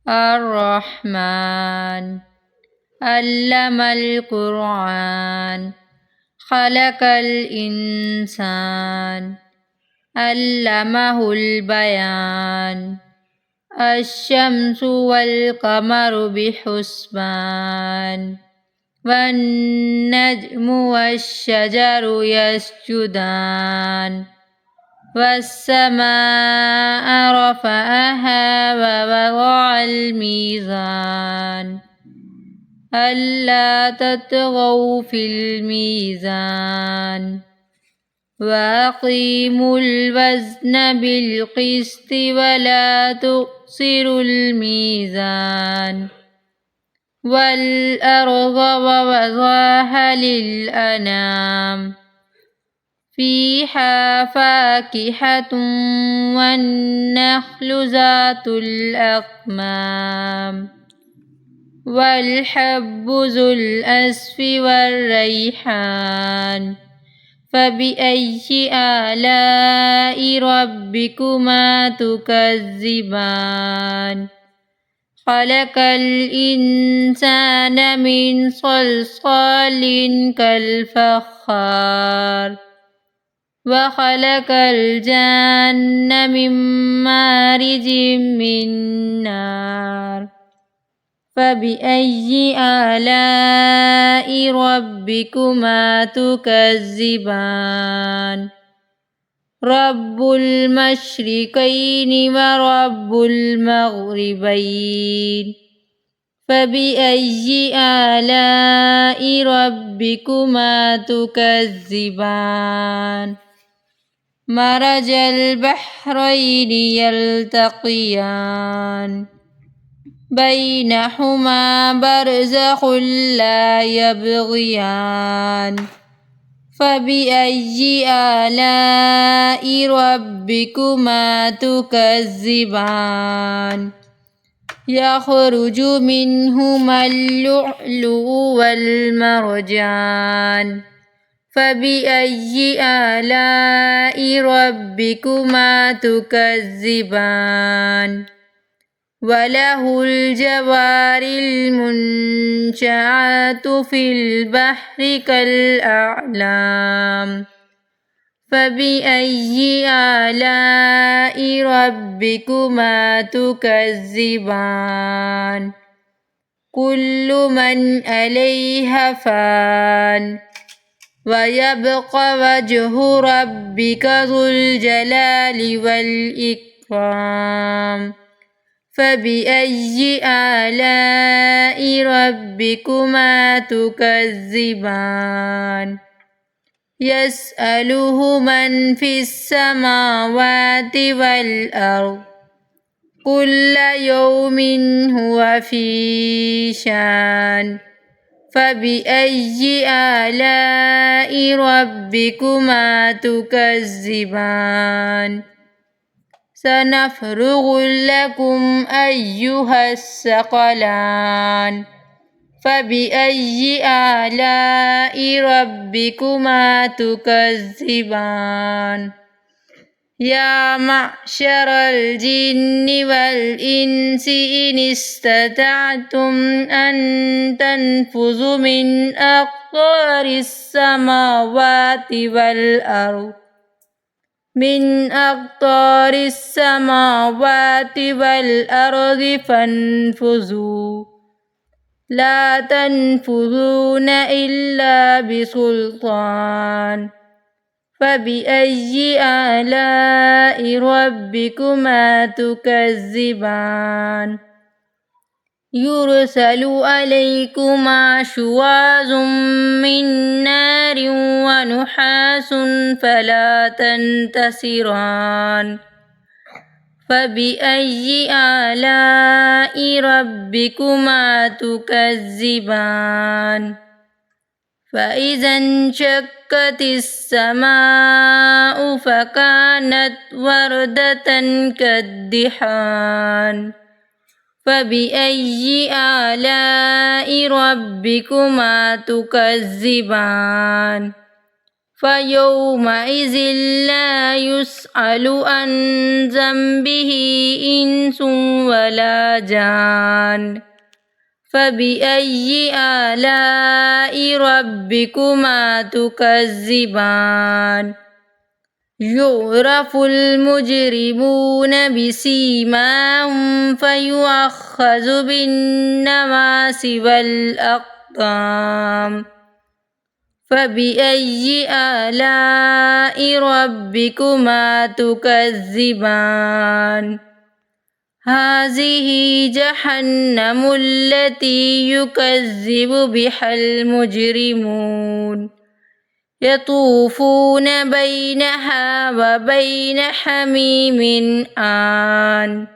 الرحمن علم القرآن خلق الإنسان علمه البيان الشمس والقمر بحسبان والنجم والشجر يسجدان والسماء رفعها ووضع الميزان ألا تطغوا في الميزان وأقيموا الوزن بالقسط ولا تخسروا الميزان والأرض ووضعها للأنام فيها فاكهة والنخل ذات الأكمام والحب ذو الأسف والريحان فبأي آلاء ربكما تكذبان خلق الإنسان من صلصال كالفخار وخلق الجن من مارج من نار فبأي آلاء ربكما تكذبان رب المشرقين ورب المغربين فبأي آلاء ربكما تكذبان مرج البحرين يلتقيان بينهما برزخ لا يبغيان فبأي آلاء ربكما تكذبان يخرج منهما اللؤلؤ والمرجان فبأي آلاء ربكما تكذبان وله الجوار المنشآت في البحر كالأعلام فبأي آلاء ربكما تكذبان كل من عليها فان ويبقى وجه ربك ذو الجلال والإكرام فبأي آلاء ربكما تكذبان يسأله من في السماوات والأرض كل يوم هو في شان فبأي آلاء ربكما تكذبان سنفرغ لكم أيها الثقلان فبأي آلاء ربكما تكذبان يا معشر الجن والإنس إن استطعتم أن تنفذوا من أقطار السماوات والأرض فانفذوا لا تنفذون إلا بسلطان فبأي آلاء ربكما تكذبان يرسل عليكما شواظ من نار ونحاس فلا تنتصران فبأي آلاء ربكما تكذبان فإذا انشقت السماء فكانت وردة كالدحان فبأي آلاء ربكما تكذبان فيومئذ لا يسأل عن ذنبه إنس ولا جان فبأي آلاء ربكما تكذبان يعرف المجرمون بسيماهم فيؤخذ بالنواصي والأقدام فبأي آلاء ربكما تكذبان هذه جهنم التي يكذب بها المجرمون يطوفون بينها وبين حميم آن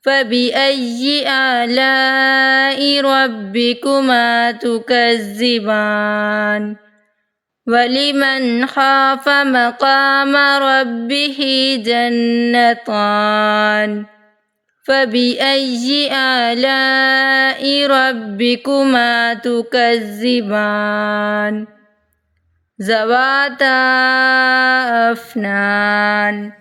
فبأي آلاء ربكما تكذبان ولمن خاف مقام ربه جنتان فبأي آلاء ربكما تكذبان ذواتا أفنان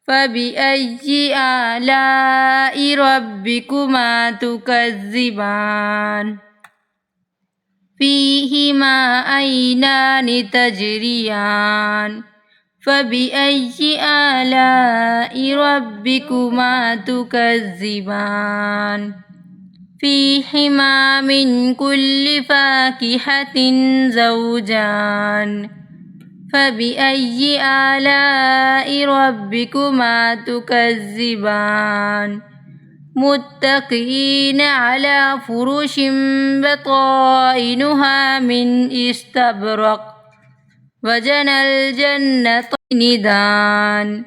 فبأي آلاء ربكما تكذبان فيهما عينان تجريان فبأي آلاء ربكما تكذبان فيهما من كل فاكهة زوجان فبأي آلاء ربكما تكذبان متكئين على فرش بطائنها من استبرق وجنى الجنتين دان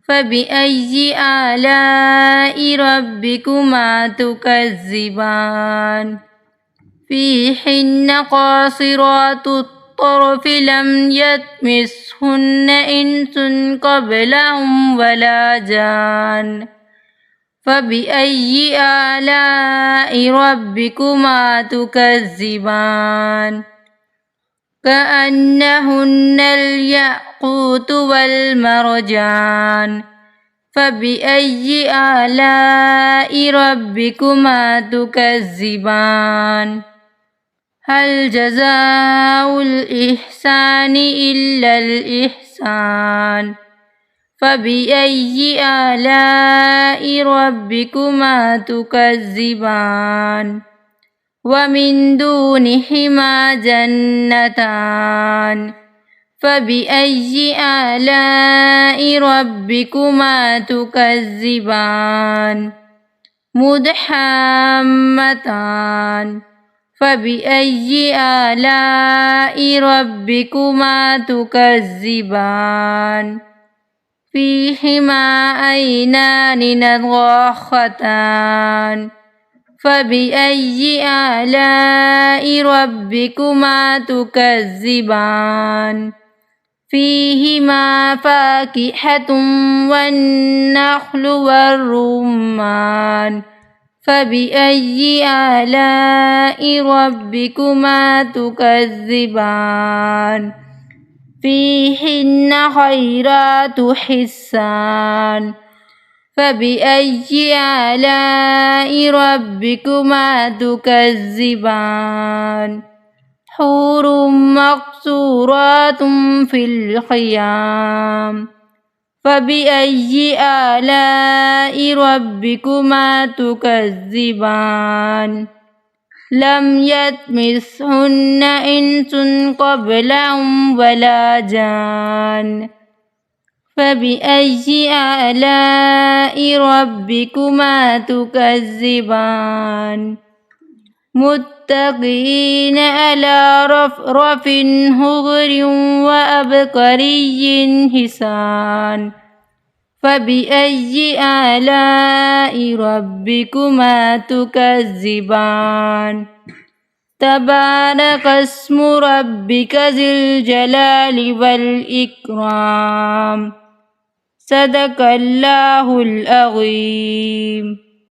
فبأي آلاء ربكما تكذبان فيهن قاصرات الطرف لم يطمثهن إنس قبلهم ولا جان فبأي آلاء ربكما تكذبان كأنهن الياقوت والمرجان فبأي آلاء ربكما تكذبان هل جزاء الإحسان إلا الإحسان فبأي آلاء ربكما تكذبان ومن دونهما جنتان فبأي آلاء ربكما تكذبان مدحمتان فبأي آلاء ربكما تكذبان فيهما عينان نضاختان فبأي آلاء ربكما تكذبان فيهما فاكهة والنخل والرمان فبأي آلاء ربكما تكذبان فيهن خيرات حسان فبأي آلاء ربكما تكذبان حور مقصورات في الخيام فبأي آلاء ربكما تكذبان لم يطمثهن إنس قبلهم ولا جان فبأي آلاء ربكما تكذبان متكئين على رفرف خضر وعبقري حسان فبأي آلاء ربكما تكذبان تبارك اسم ربك ذي الجلال والإكرام صدق الله العظيم.